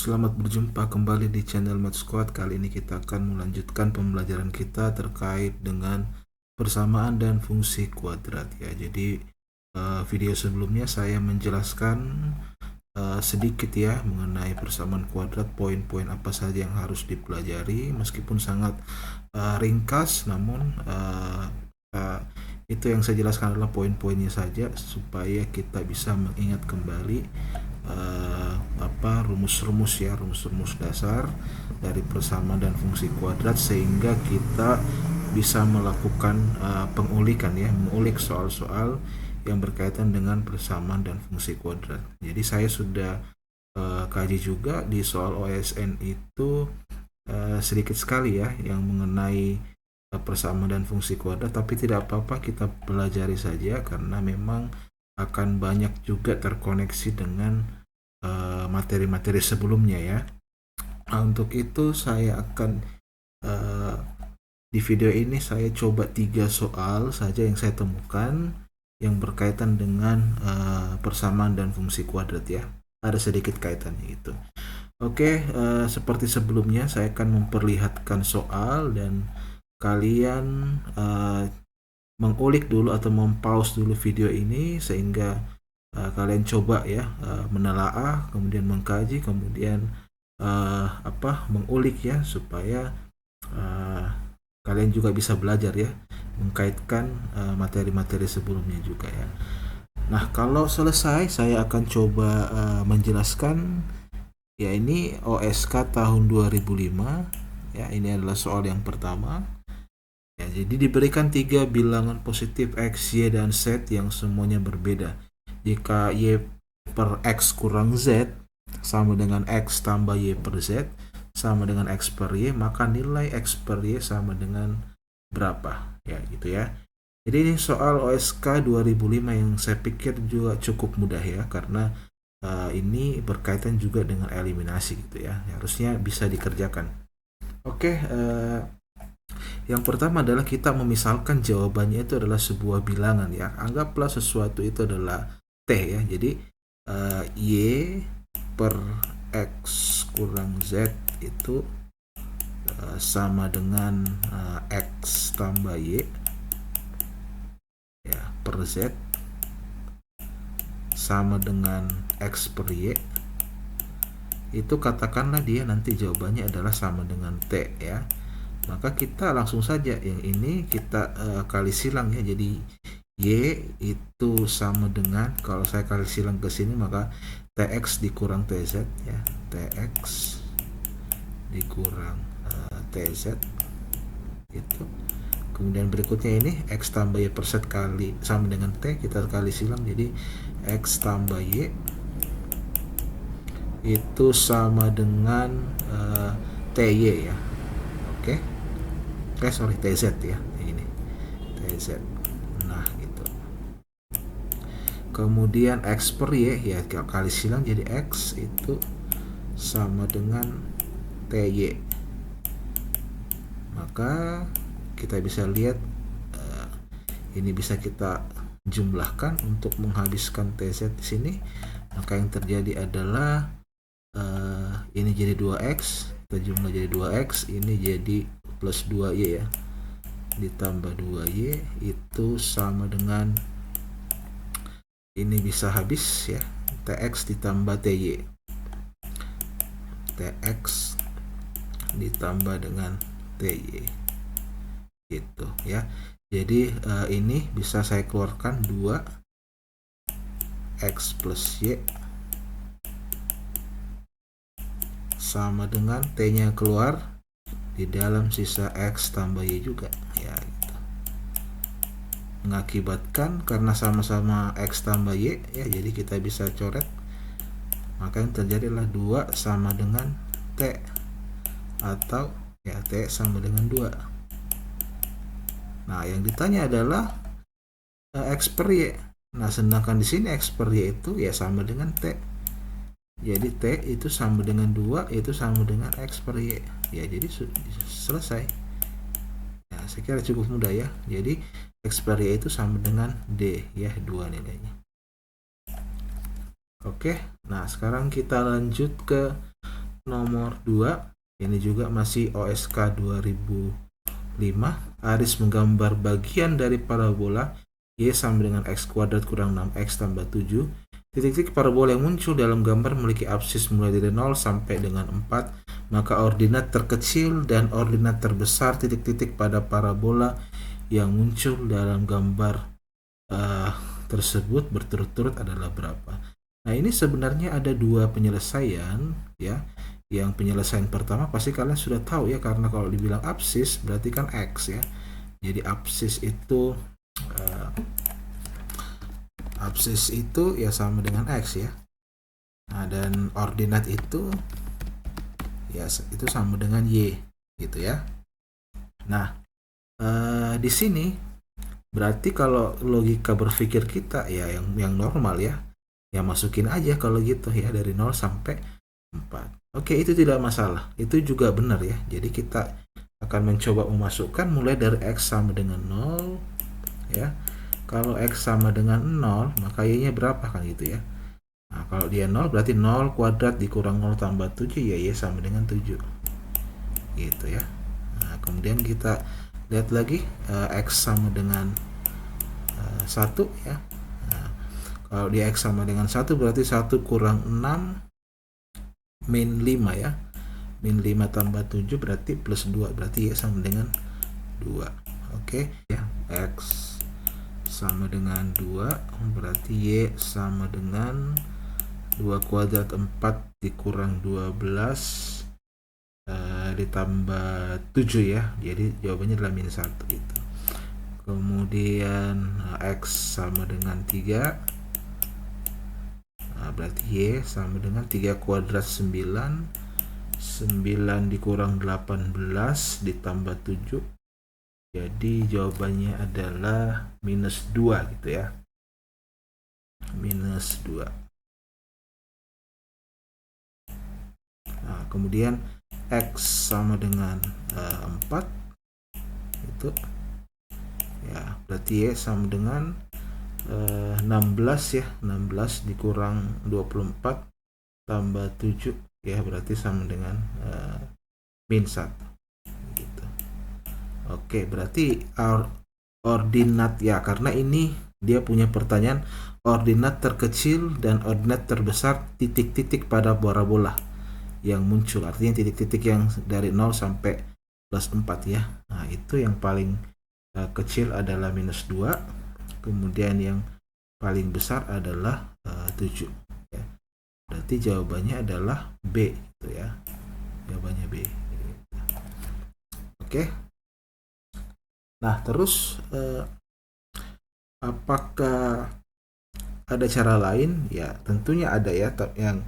Selamat berjumpa kembali di channel Math Squad. Kali ini kita akan melanjutkan pembelajaran kita terkait dengan persamaan dan fungsi kuadrat ya. Jadi video sebelumnya saya menjelaskan sedikit ya mengenai persamaan kuadrat, poin-poin apa saja yang harus dipelajari, meskipun sangat ringkas, namun itu yang saya jelaskan adalah poin-poinnya saja supaya kita bisa mengingat kembali rumus-rumus dasar dari persamaan dan fungsi kuadrat, sehingga kita bisa melakukan pengulikan ya, mengulik soal-soal yang berkaitan dengan persamaan dan fungsi kuadrat. Jadi saya sudah kaji juga di soal OSN itu sedikit sekali ya yang mengenai persamaan dan fungsi kuadrat, tapi tidak apa-apa, kita pelajari saja karena memang akan banyak juga terkoneksi dengan materi-materi sebelumnya ya. Nah, untuk itu saya akan di video ini saya coba 3 soal saja yang saya temukan yang berkaitan dengan persamaan dan fungsi kuadrat ya. Ada sedikit kaitannya itu. Oke, seperti sebelumnya saya akan memperlihatkan soal dan kalian mengulik dulu atau mempause dulu video ini sehingga kalian coba ya menelaah, kemudian mengkaji, kemudian mengulik ya, supaya kalian juga bisa belajar ya mengkaitkan materi-materi sebelumnya juga ya. Nah, kalau selesai saya akan coba menjelaskan ya. Ini OSK tahun 2005 ya. Ini adalah soal yang pertama ya. Jadi diberikan 3 bilangan positif X, Y, dan Z yang semuanya berbeda. Jika Y per X kurang Z sama dengan X tambah Y per Z sama dengan X per Y, maka nilai X per Y sama dengan berapa ya, gitu ya. Jadi ini soal OSK 2005 yang saya pikir juga cukup mudah ya, karena ini berkaitan juga dengan eliminasi gitu ya. Harusnya bisa dikerjakan. Oke, yang pertama adalah kita memisalkan jawabannya itu adalah sebuah bilangan ya. Anggaplah sesuatu itu adalah T ya. Jadi Y per X kurang Z itu sama dengan X tambah Y ya per Z sama dengan X per Y. Itu katakanlah dia nanti jawabannya adalah sama dengan T ya. Maka kita langsung saja yang ini kita kali silang ya. Jadi Y itu sama dengan, kalau saya kali silang ke sini, maka TX dikurang TZ ya. TX dikurang TZ itu. Kemudian berikutnya ini X tambah Y per Z kali sama dengan T, kita kali silang, jadi X tambah Y itu sama dengan TY ya. Oke. Sorry, TZ ya. Ini TZ. Nah, gitu. Kemudian X per Y ya kali silang, jadi X itu sama dengan TY. Maka kita bisa lihat ini bisa kita jumlahkan untuk menghabiskan TZ di sini. Maka yang terjadi adalah ini jadi 2X, kita jumlah jadi 2X, ini jadi plus 2Y ya, ditambah 2Y itu sama dengan, ini bisa habis ya, TX ditambah TY, TX ditambah dengan TY gitu ya. Jadi ini bisa saya keluarkan 2X plus Y sama dengan T nya keluar, di dalam sisa X tambah Y juga ya gitu. Mengakibatkan karena sama-sama X tambah Y ya, jadi kita bisa coret. Maka yang terjadi adalah 2 sama dengan T, atau ya T sama dengan 2. Nah, yang ditanya adalah X per Y. Nah, sedangkan di sini X per Y itu ya sama dengan T. Jadi T itu sama dengan 2, itu sama dengan X per Y. Ya, jadi selesai. Ya, saya kira cukup mudah ya. Jadi X per Y itu sama dengan D ya, 2 nilainya. Oke, nah sekarang kita lanjut ke nomor 2, ini juga masih OSK 2005. Aris menggambar bagian dari parabola Y sama dengan X kuadrat kurang 6X tambah 7. Titik-titik parabola yang muncul dalam gambar memiliki absis mulai dari 0 sampai dengan 4. Maka ordinat terkecil dan ordinat terbesar titik-titik pada parabola yang muncul dalam gambar tersebut berturut-turut adalah berapa. Nah, ini sebenarnya ada dua penyelesaian ya. Yang penyelesaian pertama pasti kalian sudah tahu ya, karena kalau dibilang absis berarti kan X ya. Jadi absis itu ya sama dengan X ya. Nah, dan ordinat itu ya itu sama dengan Y gitu ya. Nah, di sini berarti kalau logika berpikir kita ya yang normal ya masukin aja kalau gitu ya dari 0 sampai 4. Oke, itu tidak masalah. Itu juga benar ya. Jadi kita akan mencoba memasukkan mulai dari X sama dengan 0 ya. Kalau X sama dengan 0, maka Y-nya berapa kan gitu ya. Nah, kalau dia 0 berarti 0 kuadrat dikurang 0 tambah 7 ya Y sama dengan 7. Gitu ya. Nah, kemudian kita lihat lagi X sama dengan 1 ya. Nah, kalau di X sama dengan 1 berarti 1 kurang 6 min 5 ya. Min 5 tambah 7 berarti plus 2, berarti Y sama dengan 2. Oke ya, X sama dengan 2 berarti Y sama dengan 2 kuadrat 4 dikurang 12 ditambah 7 ya. Jadi jawabannya adalah min 1 gitu. Kemudian X sama dengan 3, nah, berarti Y sama dengan 3 kuadrat 9 dikurang 18 ditambah 7. Jadi jawabannya adalah minus 2 gitu ya. Minus 2. Nah, kemudian X sama dengan 4 itu ya, berarti Y sama dengan 16 ya. 16 dikurang 24 tambah 7 ya, berarti sama dengan min 1 gitu. Oke, berarti ordinat ya, karena ini dia punya pertanyaan ordinat terkecil dan ordinat terbesar titik-titik pada parabola yang muncul, artinya titik-titik yang dari 0 sampai plus 4 ya. Nah, itu yang paling kecil adalah minus 2, kemudian yang paling besar adalah 7 ya. Berarti jawabannya adalah B gitu ya. Jawabannya B. Oke. Nah, terus apakah ada cara lain? Ya, tentunya ada ya. Yang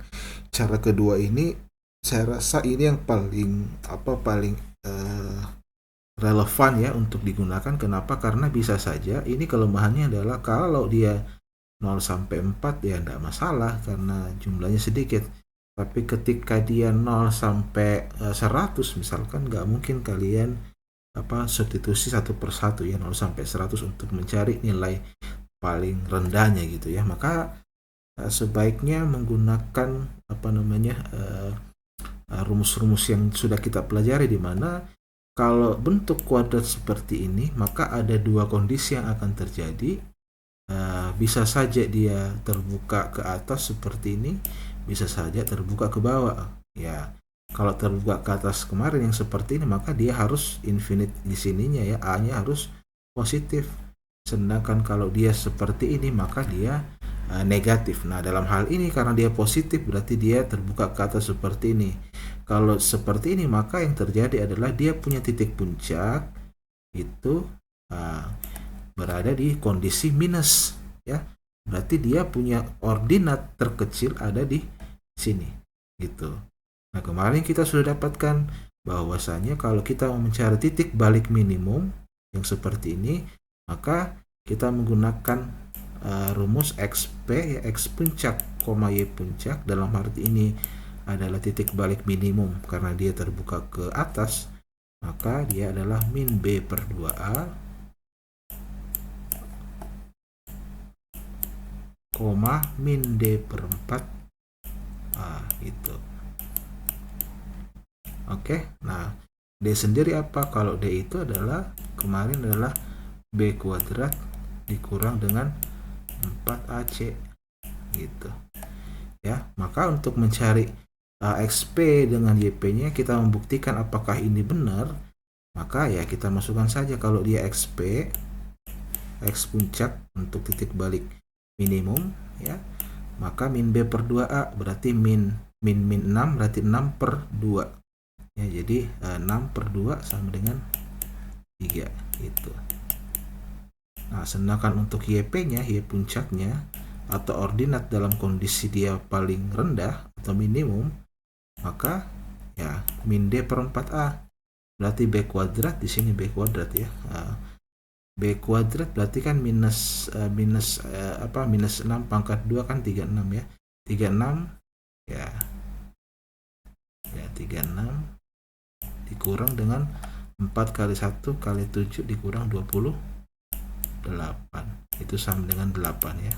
cara kedua ini saya rasa ini yang paling relevan ya untuk digunakan. Kenapa? Karena bisa saja ini kelemahannya adalah kalau dia 0 sampai 4 ya enggak masalah karena jumlahnya sedikit. Tapi ketika dia 0 sampai 100 misalkan, nggak mungkin kalian substitusi satu persatu ya 0 sampai 100 untuk mencari nilai paling rendahnya gitu ya. Maka sebaiknya menggunakan rumus-rumus yang sudah kita pelajari, di mana kalau bentuk kuadrat seperti ini maka ada dua kondisi yang akan terjadi. Bisa saja dia terbuka ke atas seperti ini, bisa saja terbuka ke bawah ya. Kalau terbuka ke atas kemarin yang seperti ini, maka dia harus infinite di sininya ya, A-nya harus positif. Sedangkan kalau dia seperti ini maka dia negatif. Nah, dalam hal ini karena dia positif berarti dia terbuka ke atas seperti ini. Kalau seperti ini maka yang terjadi adalah dia punya titik puncak itu berada di kondisi minus ya. Berarti dia punya ordinat terkecil ada di sini gitu. Nah, kemarin kita sudah dapatkan bahwasanya kalau kita mau mencari titik balik minimum yang seperti ini, maka kita menggunakan rumus XP ya, X puncak, Y puncak, dalam arti ini adalah titik balik minimum karena dia terbuka ke atas, maka dia adalah min B per 2A min D per 4 itu. Oke, nah D sendiri apa? Kalau D itu adalah kemarin adalah B kuadrat dikurang dengan 4AC gitu ya. Maka untuk mencari XP dengan YP-nya, kita membuktikan apakah ini benar, maka ya kita masukkan saja kalau dia XP, X puncak untuk titik balik minimum ya, maka min B per 2A berarti min 6 berarti 6 per 2 ya, jadi 6 per 2 sama dengan 3 gitu. Nah, sedangkan untuk YP-nya, Y puncaknya atau ordinat dalam kondisi dia paling rendah atau minimum, maka ya min D per 4A berarti B kuadrat, di sini B kuadrat ya. B kuadrat berarti kan minus 6 pangkat 2 kan 36 ya. 36 ya. Ya 36 dikurang dengan 4 kali 1 kali 7 dikurang 28. Itu sama dengan 8 ya.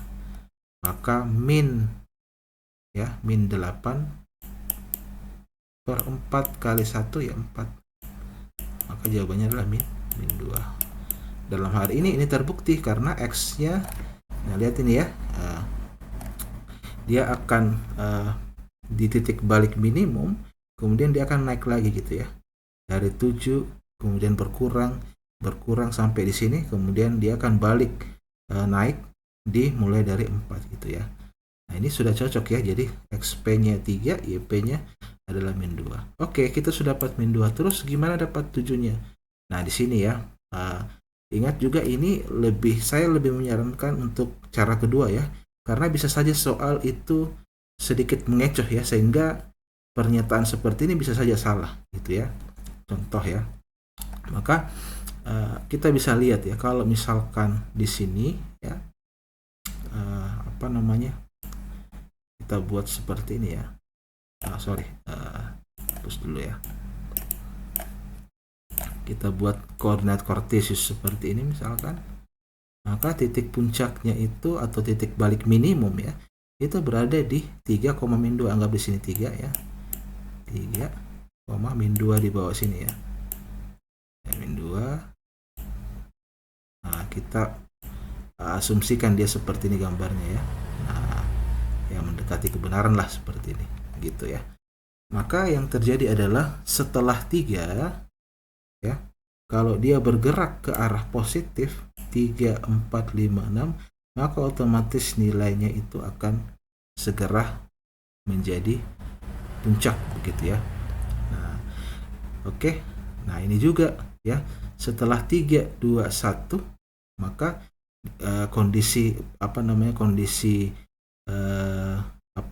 Maka min 8 per 4 kali 1 ya 4. Maka jawabannya adalah min 2. Dalam hal ini terbukti karena X-nya, nah lihat ini ya, dia akan di titik balik minimum, kemudian dia akan naik lagi gitu ya, dari 7 kemudian berkurang sampai di sini, kemudian dia akan balik naik mulai dari 4 gitu ya. Nah ini sudah cocok ya, jadi XP-nya 3, YP-nya adalah min 2. Oke, kita sudah dapat min 2, terus gimana dapat 7-nya? Nah di sini ya, ingat juga ini saya lebih menyarankan untuk cara kedua ya, karena bisa saja soal itu sedikit mengecoh ya, sehingga pernyataan seperti ini bisa saja salah gitu ya. Contoh ya, maka kita bisa lihat ya, kalau misalkan di sini ya, kita buat seperti ini ya. Terus dulu ya. Kita buat koordinat kartesius seperti ini misalkan, maka titik puncaknya itu atau titik balik minimum ya, itu berada di 3, min 2, anggap di sini 3 ya, 3, min 2 di bawah sini ya, min 2. Nah kita asumsikan dia seperti ini gambarnya ya, nah yang mendekati kebenaran lah seperti ini gitu ya. Maka yang terjadi adalah setelah 3 ya, kalau dia bergerak ke arah positif 3, 4, 5, 6, maka otomatis nilainya itu akan segera menjadi puncak begitu ya. Nah, oke. Nah, ini juga ya, setelah 3, 2, 1, maka kondisi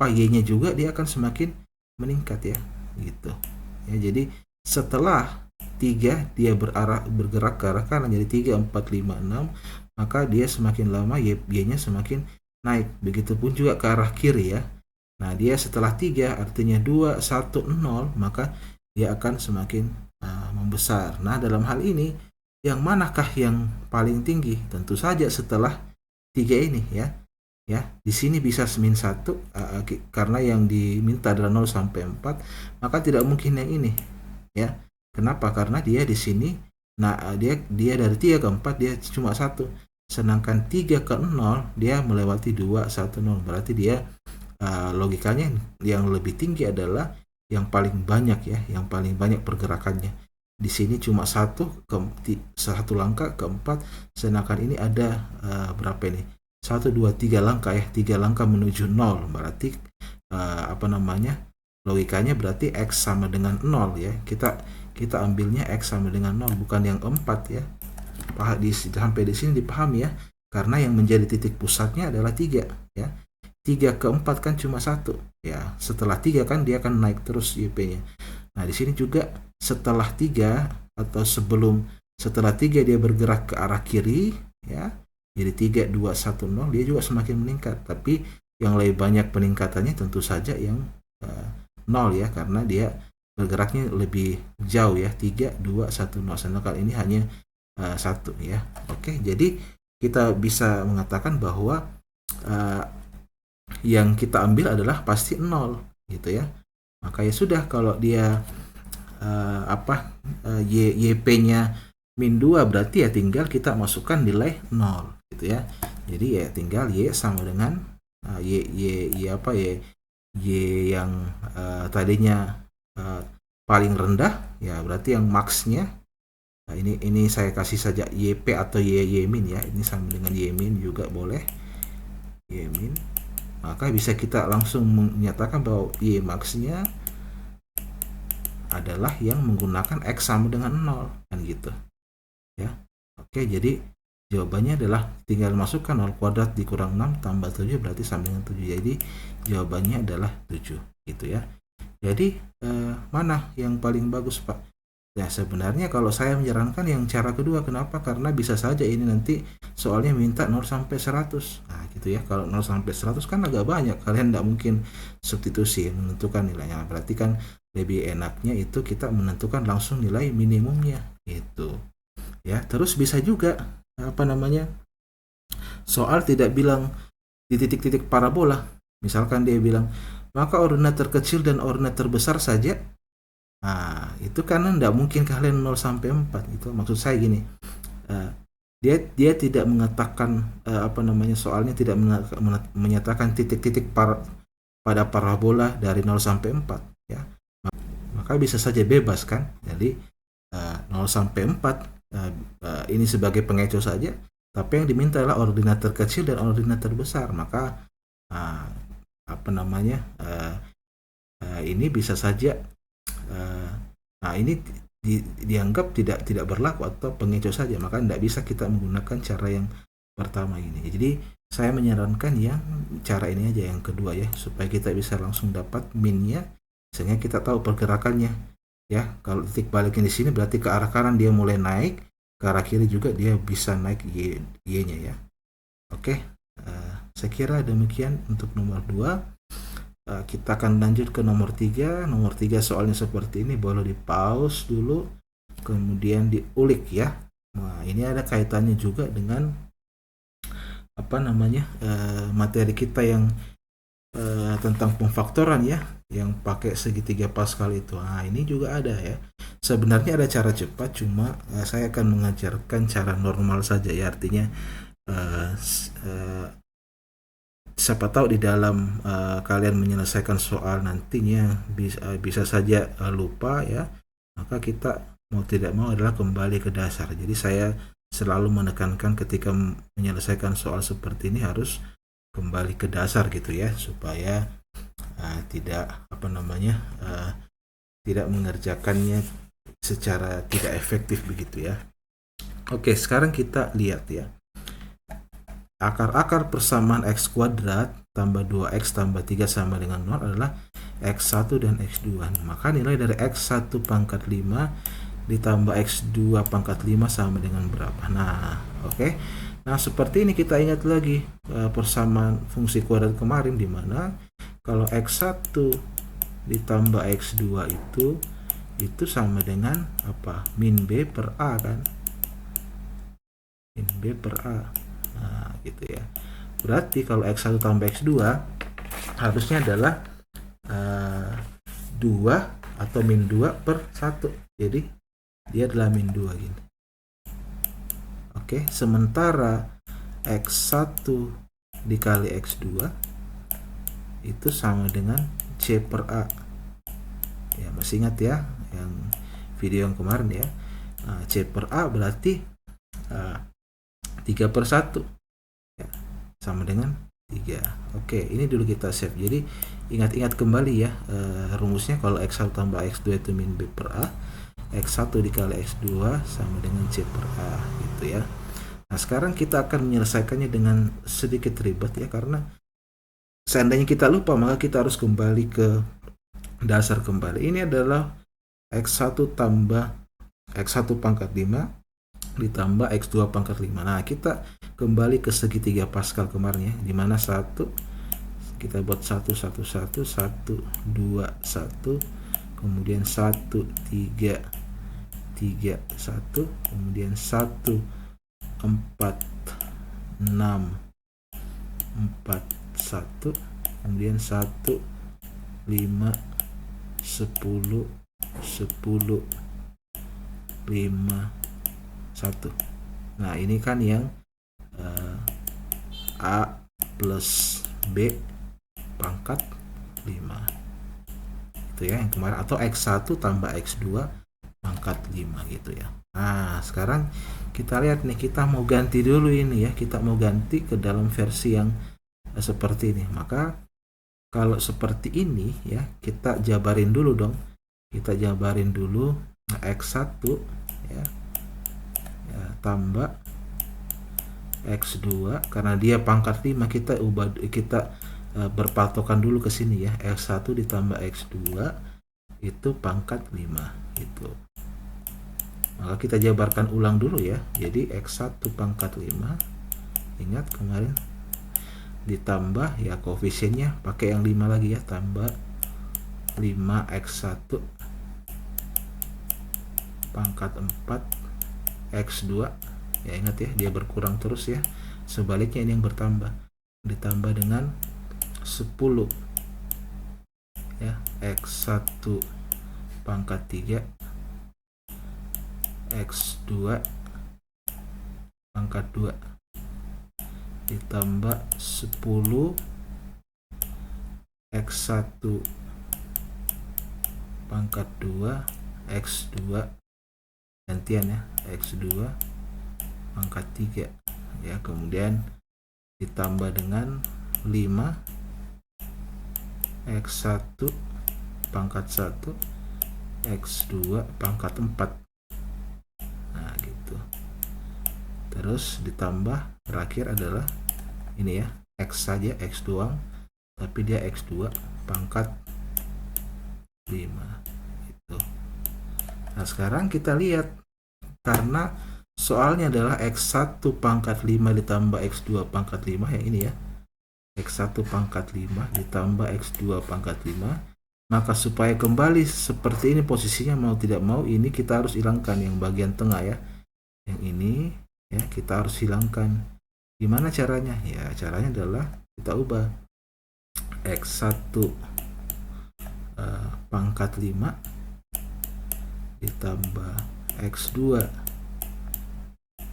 Y-nya juga dia akan semakin meningkat ya gitu. Ya, jadi setelah 3 dia bergerak ke arah kanan jadi 3, 4, 5, 6, maka dia semakin lama Y-nya semakin naik. Begitupun juga ke arah kiri ya. Nah, dia setelah 3 artinya 2, 1, 0, maka dia akan semakin membesar. Nah, dalam hal ini yang manakah yang paling tinggi? Tentu saja setelah 3 ini ya. Ya, di sini bisa min 1 karena yang diminta adalah 0 sampai 4, maka tidak mungkin yang ini ya. Kenapa? Karena dia di sini, nah dia dari 3 ke 4 dia cuma 1, sedangkan 3 ke 0 dia melewati 2, 1, 0, berarti dia logikanya yang lebih tinggi adalah yang paling banyak ya, yang paling banyak pergerakannya. Di sini cuma satu langkah ke 4, sedangkan ini ada berapa ini? 1, 2, 3 langkah ya, 3 langkah menuju 0, berarti logikanya berarti X sama dengan 0 ya. Kita ambilnya X sama dengan 0, bukan yang 4 ya. Sampai di sini dipahami ya, karena yang menjadi titik pusatnya adalah 3 ya. 3 ke 4 kan cuma 1 ya. Setelah 3 kan dia akan naik terus YP-nya. Nah, di sini juga setelah 3 atau setelah 3 dia bergerak ke arah kiri ya. Jadi 3, 2, 1, 0, dia juga semakin meningkat. Tapi yang lebih banyak peningkatannya tentu saja yang 0 ya, karena dia bergeraknya lebih jauh ya, 3, 2, 1, 0, sedangkan ini hanya 1 ya. Oke, jadi kita bisa mengatakan bahwa yang kita ambil adalah pasti 0 gitu ya. Maka ya sudah, kalau dia YP-nya min 2, berarti ya tinggal kita masukkan nilai 0 gitu ya. Jadi ya tinggal Y sama dengan Y yang tadinya paling rendah ya, berarti yang max-nya. Nah, ini saya kasih saja YP atau Y min ya. Ini sama dengan Y min juga boleh. Y min. Maka bisa kita langsung menyatakan bahwa Y max-nya adalah yang menggunakan X sama dengan 0 kan gitu. Ya. Oke, jadi jawabannya adalah tinggal masukkan 0 kuadrat dikurang 6 tambah 7 berarti sama dengan 7. Jadi jawabannya adalah 7 gitu ya. Jadi mana yang paling bagus, Pak? Ya sebenarnya kalau saya menyarankan yang cara kedua. Kenapa? Karena bisa saja ini nanti soalnya minta 0 sampai 100. Nah gitu ya, kalau 0 sampai 100 kan agak banyak, kalian tidak mungkin substitusi menentukan nilainya. Berarti kan lebih enaknya itu kita menentukan langsung nilai minimumnya gitu ya. Terus bisa juga soal tidak bilang di titik-titik parabola. Misalkan dia bilang maka ordinat terkecil dan ordinat terbesar saja. Nah, itu karena tidak mungkin kalian 0 sampai 4 gitu. Maksud saya gini, dia tidak mengatakan soalnya tidak menyatakan titik-titik pada parabola dari 0 sampai 4 ya. Maka bisa saja bebas kan. Jadi 0 sampai 4 ini sebagai pengecoh saja, tapi yang diminta adalah ordinat terkecil dan ordinat terbesar. Maka ini bisa saja ini dianggap tidak berlaku atau pengecoh saja, maka tidak bisa kita menggunakan cara yang pertama ini. Jadi saya menyarankan yang cara ini aja, yang kedua ya, supaya kita bisa langsung dapat minnya, sehingga kita tahu pergerakannya ya. Kalau titik baliknya di sini berarti ke arah kanan dia mulai naik, ke arah kiri juga dia bisa naik Y-nya ya. Oke, saya kira demikian untuk nomor 2. Kita akan lanjut ke nomor 3. Nomor 3 soalnya seperti ini, boleh di pause dulu kemudian diulik ya. Nah, ini ada kaitannya juga dengan materi kita yang tentang pemfaktoran ya, yang pakai segitiga Pascal itu. Nah, ini juga ada ya. Sebenarnya ada cara cepat, cuma saya akan mengajarkan cara normal saja ya. Artinya siapa tahu di dalam kalian menyelesaikan soal nantinya bisa saja lupa ya. Maka kita mau tidak mau adalah kembali ke dasar. Jadi saya selalu menekankan ketika menyelesaikan soal seperti ini harus kembali ke dasar gitu ya, supaya tidak tidak mengerjakannya secara tidak efektif begitu ya. Oke, sekarang kita lihat ya. Akar-akar persamaan X kuadrat tambah 2X tambah 3 sama dengan 0 adalah X1 dan X2. Maka nilai dari X1 pangkat 5 ditambah X2 pangkat 5 sama dengan berapa? Nah, oke. Nah, seperti ini kita ingat lagi persamaan fungsi kuadrat kemarin, di mana kalau X1 ditambah X2 itu sama dengan apa? Min B per A kan? Min B per A. Nah, gitu ya. Berarti kalau X1 tambah X2 harusnya adalah 2 atau min 2 per 1. Jadi dia adalah min 2 gini. Oke, sementara X1 dikali X2 itu sama dengan C per A. Ya, masih ingat ya yang video yang kemarin ya. C per A berarti 3 per 1 ya, sama dengan 3. Oke, ini dulu kita save. Jadi ingat-ingat kembali ya rumusnya. Kalau X1 tambah X2 itu min B per A, X1 dikali X2 sama dengan C per A gitu ya. Nah, sekarang kita akan menyelesaikannya dengan sedikit ribet ya, karena seandainya kita lupa maka kita harus kembali ke dasar kembali. Ini adalah X1 tambah X1 pangkat 5 ditambah X2 pangkat 5. Nah, kita kembali ke segitiga Pascal kemarin ya, dimana 1 kita buat 1 1 1 1 2 1, kemudian 1 3 3 1, kemudian 1 4 6 4 1, kemudian 1 5 10 10, 5, 1. Nah ini kan yang A plus B pangkat 5 itu ya yang kemarin, atau X1 tambah X2 pangkat 5 gitu ya. Nah sekarang kita lihat nih, kita mau ganti dulu ini ya, kita mau ganti ke dalam versi yang seperti ini. Maka kalau seperti ini ya, kita jabarin dulu dong, kita jabarin dulu. Nah, X1 ya, tambah X2 karena dia pangkat 5, kita berpatokan dulu ke sini ya, X1 ditambah X2 itu pangkat 5 gitu. Maka kita jabarkan ulang dulu ya. Jadi X1 pangkat 5, ingat kemarin, ditambah ya koefisiennya pakai yang 5 lagi ya, tambah 5X1 pangkat 4 X2 ya, ingat ya dia berkurang terus ya, sebaliknya ini yang bertambah, ditambah dengan 10 ya, X1 pangkat 3 X2 pangkat 2 ditambah 10 X1 pangkat 2 X2 gantian ya, X2 pangkat 3 ya, kemudian ditambah dengan 5 X1 pangkat 1 X2 pangkat 4. Nah gitu. Terus ditambah terakhir adalah ini ya, X saja, X doang, tapi dia X2 pangkat 5 gitu. Nah sekarang kita lihat, karena soalnya adalah X1 pangkat 5 ditambah X2 pangkat 5 yang ini ya, X1 pangkat 5 ditambah X2 pangkat 5, maka supaya kembali seperti ini posisinya, mau tidak mau ini kita harus hilangkan yang bagian tengah ya, yang ini ya kita harus hilangkan. Gimana caranya? Ya caranya adalah kita ubah X1 pangkat 5 ditambah X2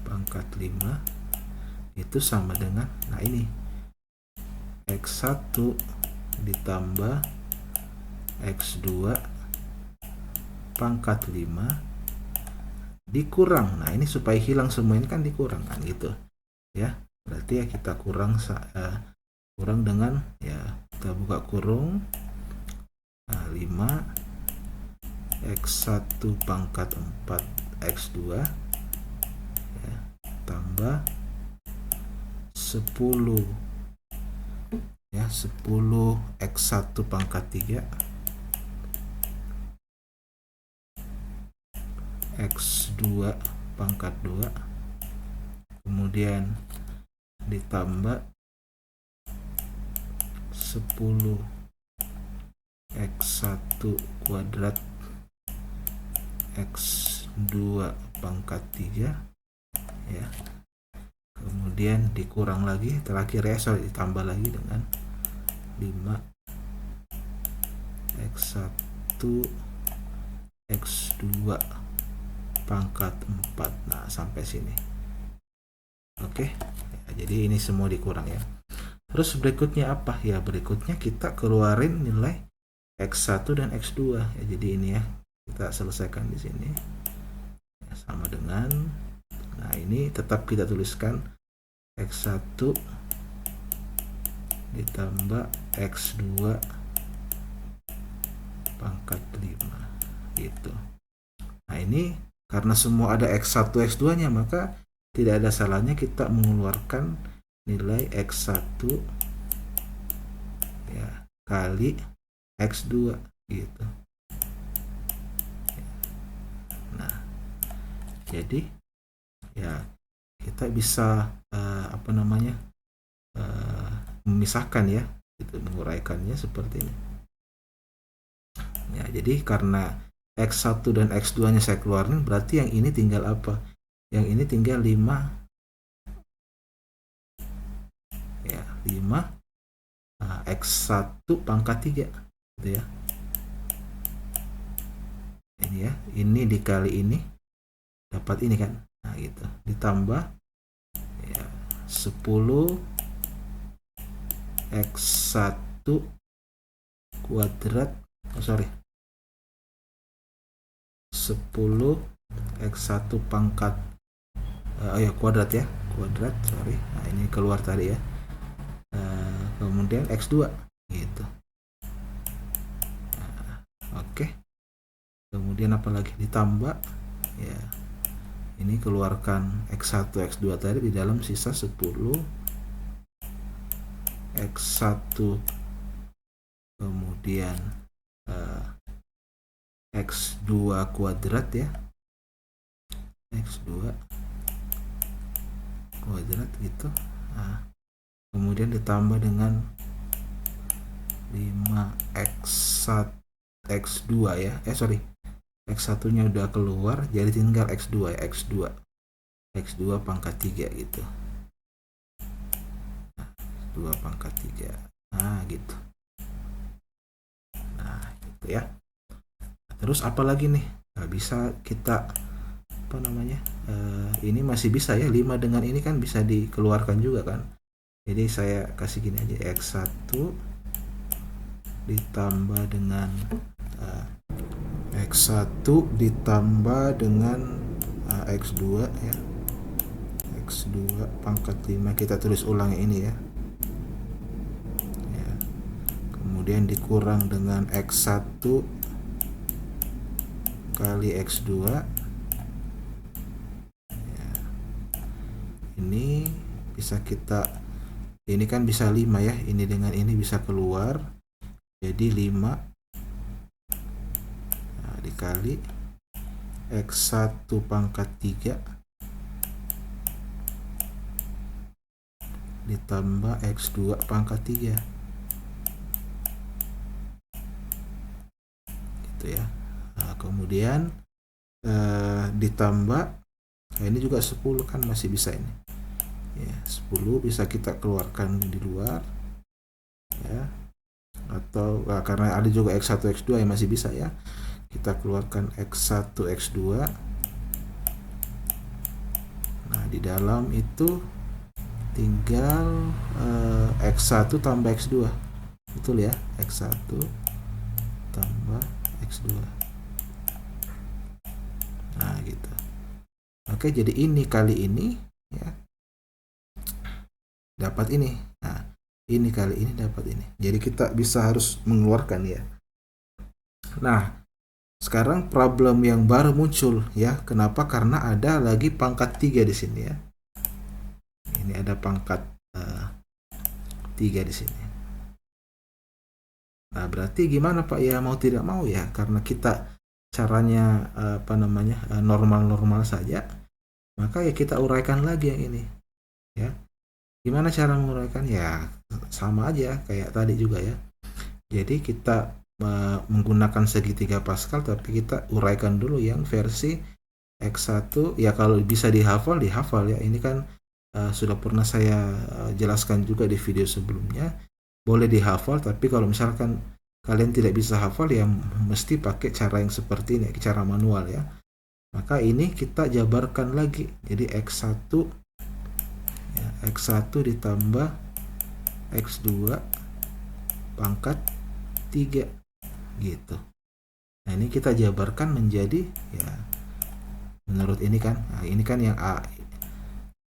pangkat 5 itu sama dengan, nah ini X1 ditambah X2 pangkat 5 dikurang, nah ini supaya hilang semua ini kan dikurang kan gitu ya, berarti ya kita kurang dengan ya, kita buka kurung, nah 5 X1 pangkat 4 X2 ya, tambah 10 ya, 10 X1 pangkat 3 X2 pangkat 2, kemudian ditambah 10 X1 kuadrat X2 pangkat 3 ya, kemudian dikurang lagi terakhir ya, ditambah lagi dengan 5 X1 X2 pangkat 4. Nah sampai sini oke ya, jadi ini semua dikurang ya. Terus berikutnya apa ya, berikutnya kita keluarin nilai X1 dan X2 ya, jadi ini ya kita selesaikan di sini ya, sama dengan, nah ini tetap kita tuliskan X1 ditambah X2 pangkat 5 gitu. Nah ini karena semua ada X1 X2 nya, maka tidak ada salahnya kita mengeluarkan nilai X1 ya kali X2 gitu. Nah jadi ya kita bisa memisahkan ya, gitu, menguraikannya seperti ini ya. Jadi karena X1 dan X2 nya saya keluarin, berarti yang ini tinggal apa, yang ini tinggal 5 ya, 5 X1 pangkat 3 gitu ya. ini dikali ini dapat ini kan. Nah gitu, ditambah ya 10 X1 kuadrat, 10 X1 pangkat kuadrat ya, kuadrat, nah ini keluar tadi ya. Kemudian X2 gitu. Nah, oke. Kemudian apalagi ditambah ya, ini keluarkan X1 X2 tadi, di dalam sisa 10 X1 kemudian X2 kuadrat ya, X2 kuadrat gitu. Nah, kemudian ditambah dengan 5x1 x2 ya, X1 nya udah keluar, jadi tinggal X2 ya, X2 pangkat 3 gitu. Nah, 2 pangkat 3. Nah gitu. Nah gitu ya. Terus apalagi nih, nah, bisa kita apa namanya, ini masih bisa ya, 5 dengan ini kan bisa dikeluarkan juga kan. Jadi saya kasih gini aja, X1 ditambah dengan X1 ditambah dengan X2 ya, X2 pangkat 5, kita tulis ulang ini ya. Kemudian dikurang dengan X1 kali X2 ya. Ini bisa kita, ini kan bisa 5 ya, ini dengan ini bisa keluar, jadi 5 dikali X1 pangkat 3 ditambah X2 pangkat 3 gitu ya. Nah, kemudian ditambah, nah ini juga 10 kan masih bisa ini ya, 10 bisa kita keluarkan di luar ya, atau karena ada juga X1 X2 yang masih bisa ya, kita keluarkan X1 X2. Nah di dalam itu tinggal X1 tambah X2, betul ya, X1 tambah X2. Nah gitu. Oke, jadi ini kali ini ya dapat ini. Nah ini kali ini dapat ini, jadi kita bisa harus mengeluarkan ya. Nah sekarang problem yang baru muncul ya. Kenapa? Karena ada lagi pangkat 3 di sini ya. Ini ada pangkat 3 di sini. Nah, berarti gimana Pak ya, mau tidak mau ya, karena kita caranya normal-normal saja, maka ya kita uraikan lagi yang ini ya. Gimana cara menguraikan? Ya sama aja kayak tadi juga ya. Jadi kita menggunakan segitiga Pascal, tapi kita uraikan dulu yang versi X1 ya. Kalau bisa dihafal ya, ini kan sudah pernah saya jelaskan juga di video sebelumnya, boleh dihafal, tapi kalau misalkan kalian tidak bisa hafal ya mesti pakai cara yang seperti ini, cara manual ya. Maka ini kita jabarkan lagi, jadi X1 ya, X1 ditambah X2 pangkat 3 gitu. Nah ini kita jabarkan menjadi ya menurut ini kan, nah ini kan yang A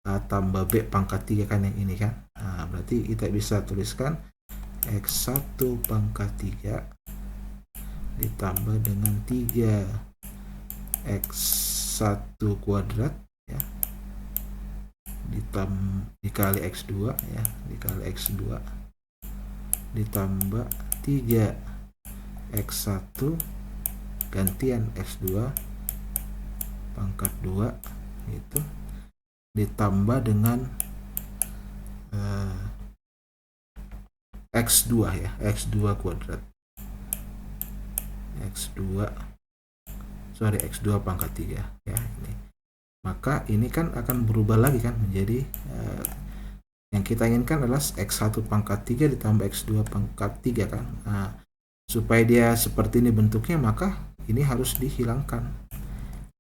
tambah B pangkat 3 kan yang ini kan. Nah berarti kita bisa tuliskan X1 pangkat 3 ditambah dengan 3 X1 kuadrat ya, dikali X2 ya, dikali X2 ditambah 3 X1 gantian X2 pangkat 2 itu ditambah dengan X2 ya, X2 kuadrat, X2 pangkat 3 ya ini. Maka ini kan akan berubah lagi kan menjadi yang kita inginkan adalah X1 pangkat 3 ditambah X2 pangkat 3 kan. Nah, supaya dia seperti ini bentuknya, maka ini harus dihilangkan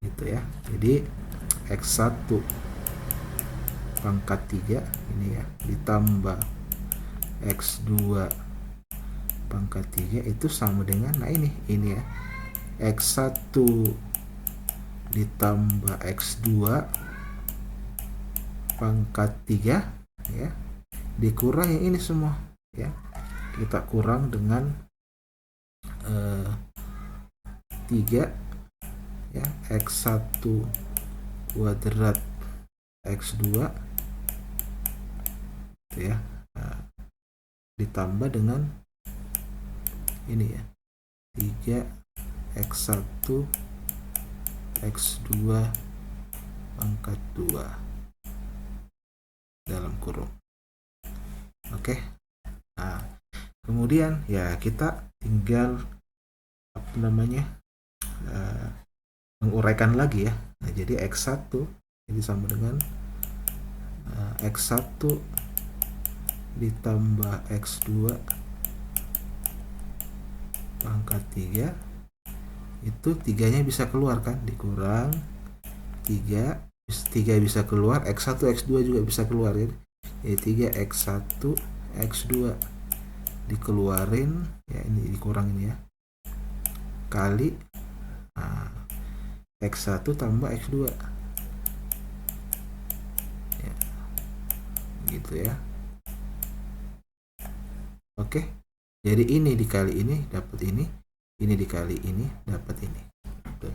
gitu ya. Jadi X1 pangkat 3 ini ya ditambah X2 pangkat 3 itu sama dengan, nah ini ya, X1 ditambah X2 pangkat 3 ya dikurang yang ini semua ya, kita kurang dengan 3 ya, X1 kuadrat X2 gitu ya, nah, ditambah dengan ini ya 3 X1 X2 pangkat 2 dalam kurung. Oke. Nah, kemudian ya kita tinggal apa namanya menguraikan lagi ya. Nah, jadi X1 ini sama dengan X1 ditambah X2 pangkat 3 itu 3-nya bisa keluar kan, dikurang 3 bisa keluar, X1 X2 juga bisa keluar ya. Jadi 3 X1 X2 dikeluarin ya, ini dikurang ini ya, kali X1 tambah X2 ya, gitu ya. Oke, jadi ini dikali ini dapat ini dikali ini dapat ini. Oke.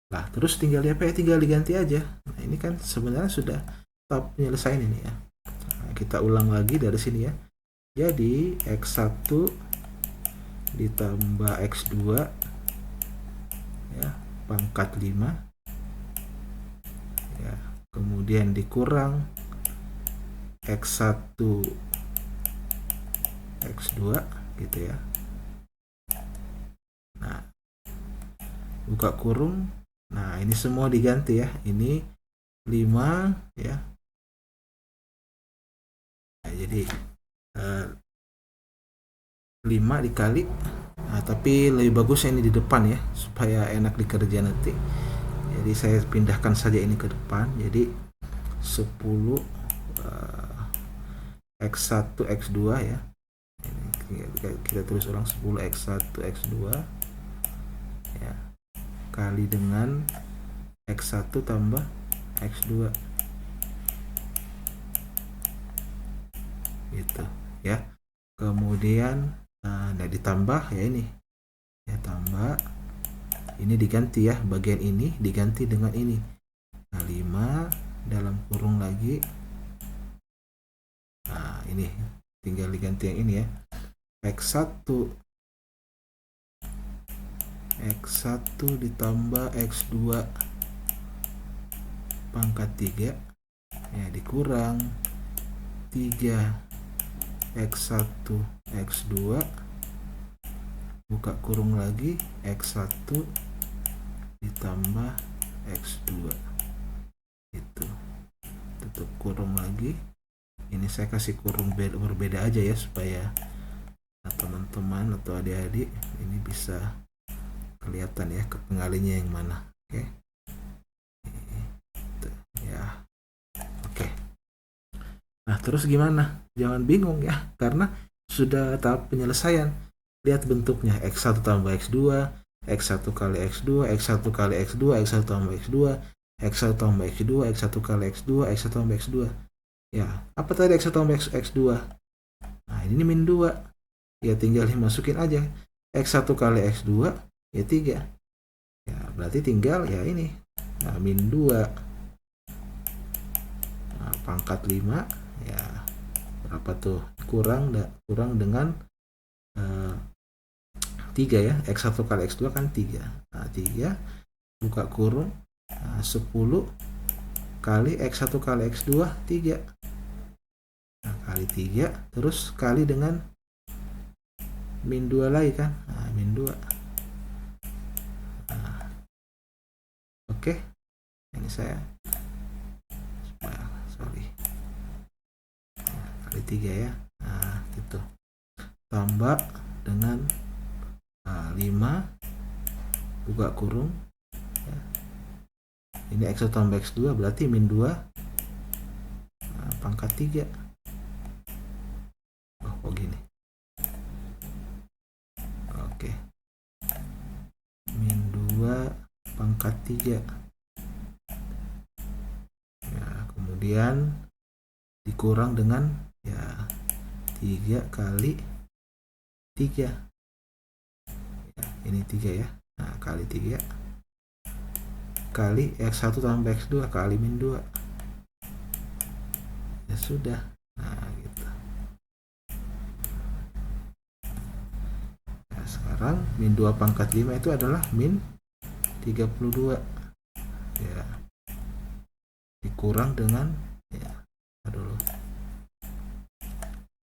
Nah, terus tinggal apa ya, tinggal diganti aja. Nah, ini kan sebenarnya sudah tahap penyelesaian ini ya. Nah, kita ulang lagi dari sini ya. Jadi X1 ditambah X2 ya pangkat 5 ya, kemudian dikurang X1 X2 gitu ya. Nah, buka kurung. Nah, ini semua diganti ya. Ini 5 ya. Nah, jadi 5 dikali. Nah, tapi lebih bagusnya ini di depan ya, supaya enak dikerja nanti. Jadi saya pindahkan saja ini ke depan. Jadi 10 X1 X2 ya. Ini kita tulis ulang 10 X1 X2 ya kali dengan X1 tambah X2 gitu ya. Kemudian nah ditambah ya ini ya, tambah ini diganti ya, bagian ini diganti dengan ini. Nah, 5 dalam kurung lagi. Nah, ini tinggal diganti yang ini ya. X1 ditambah X2 pangkat 3 ya dikurang 3 X1 X2 buka kurung lagi, X1 ditambah X2 itu, tutup kurung lagi. Ini saya kasih kurung berbeda aja ya, supaya teman-teman atau adik-adik ini bisa kelihatan ya kepengalinya yang mana. Oke. Ya. Oke. Nah, terus gimana? Jangan bingung ya, karena sudah tahap penyelesaian. Lihat bentuknya, X1 tambah X2, X1 kali X2, X1 kali X2, X1 tambah X2, X1 tambah X2, X1 kali X2, X1 tambah X2. Ya, apa tadi X1 tambah X2? Nah, ini min 2. Ya tinggal dimasukin aja. X1 kali X2 ya 3. Ya, berarti tinggal ya ini. Nah, min 2. Nah, pangkat 5 ya berapa tuh? Kurang dengan 3 ya. X1 kali X2 kan 3. Nah, 3 buka kurung. Nah, 10 kali X1 kali X2 3. Nah, kali 3 terus kali dengan min 2 lagi kan. Nah, min 2. Nah, oke. Ini saya sorry. Nah, kali 3 ya. Nah, gitu. Tambah dengan 5 buka kurung ya. Ini X1 tambah X2 berarti min 2 pangkat 3. Oh gini. Oke. Min 2 pangkat 3. Ya, kemudian dikurang dengan ya 3 kali 3. Ya, ini 3 ya. Nah, kali 3 kali X1 tambah X2 kali min 2. Ya sudah. Nah, gitu. Nah, sekarang min 2 pangkat 5 itu adalah min 32. Ya. Dikurang dengan ya dulu.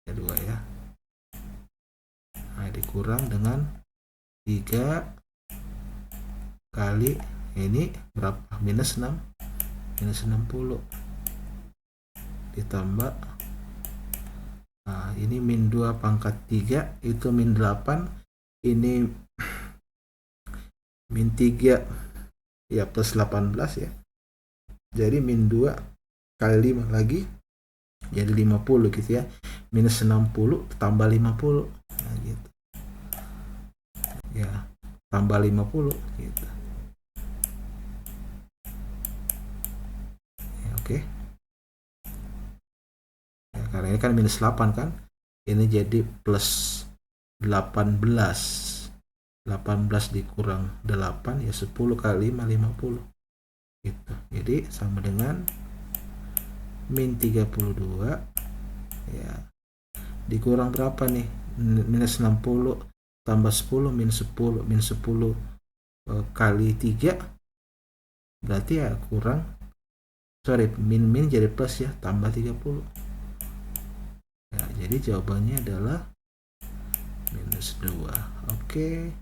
Ya 2 ya. Nah, dikurang dengan 3 kali ini berapa? Minus 6. Minus 60. Ditambah ini min 2 pangkat 3 itu min 8, ini min 3 ya plus 18 ya, jadi min 2 kali 5 lagi jadi 50 gitu ya, minus 60 tambah 50. Nah gitu ya, tambah 50 gitu ya, oke. Ya, karena ini kan minus 8 kan, ini jadi plus 18. 18 dikurang 8 ya 10 kali 5 50 gitu. Jadi sama dengan min 32 ya dikurang berapa nih, minus 60 tambah 10 min 10 kali 3 berarti ya kurang, min jadi plus ya, tambah 30 ya, jadi jawabannya adalah minus 2. Oke,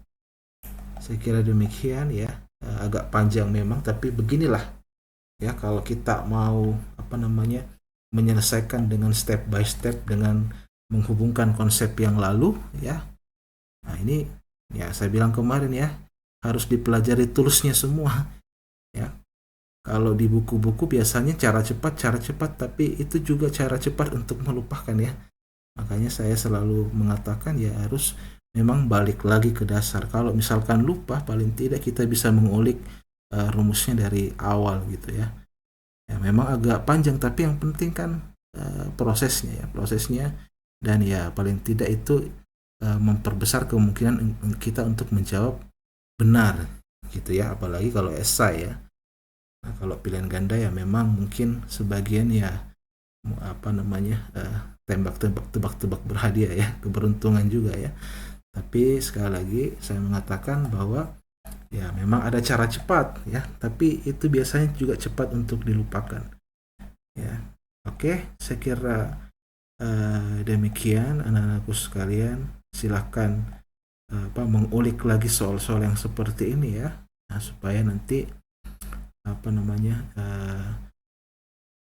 saya kira demikian ya. Agak panjang memang, tapi beginilah ya kalau kita mau menyelesaikan dengan step by step, dengan menghubungkan konsep yang lalu ya. Nah ini ya saya bilang kemarin ya, harus dipelajari toolsnya semua ya. Kalau di buku-buku biasanya cara cepat, tapi itu juga cara cepat untuk melupakan ya. Makanya saya selalu mengatakan ya harus memang balik lagi ke dasar. Kalau misalkan lupa, paling tidak kita bisa mengulik rumusnya dari awal gitu ya. Ya memang agak panjang, tapi yang penting kan prosesnya dan ya paling tidak itu memperbesar kemungkinan kita untuk menjawab benar gitu ya, apalagi kalau esai ya. Nah, kalau pilihan ganda ya memang mungkin sebagian ya tebak-tebak berhadiah ya, keberuntungan juga ya. Tapi sekali lagi saya mengatakan bahwa ya memang ada cara cepat ya, tapi itu biasanya juga cepat untuk dilupakan ya. Oke, saya kira demikian anak-anakku sekalian. Silahkan mengulik lagi soal-soal yang seperti ini ya, nah, supaya nanti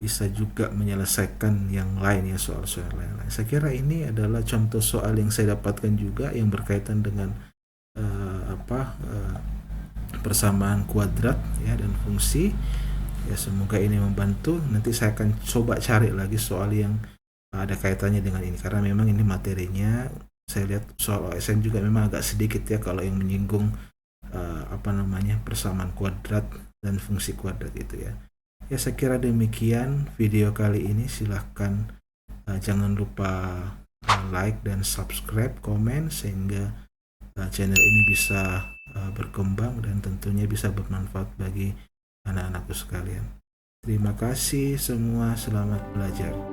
bisa juga menyelesaikan yang lain ya, soal-soal lain. Saya kira ini adalah contoh soal yang saya dapatkan juga yang berkaitan dengan persamaan kuadrat ya dan fungsi ya. Semoga ini membantu. Nanti saya akan coba cari lagi soal yang ada kaitannya dengan ini, karena memang ini materinya saya lihat soal OSN juga memang agak sedikit ya kalau yang menyinggung persamaan kuadrat dan fungsi kuadrat itu ya. Ya saya kira demikian video kali ini. Silahkan jangan lupa like dan subscribe, komen, sehingga channel ini bisa berkembang dan tentunya bisa bermanfaat bagi anak-anakku sekalian. Terima kasih semua, selamat belajar.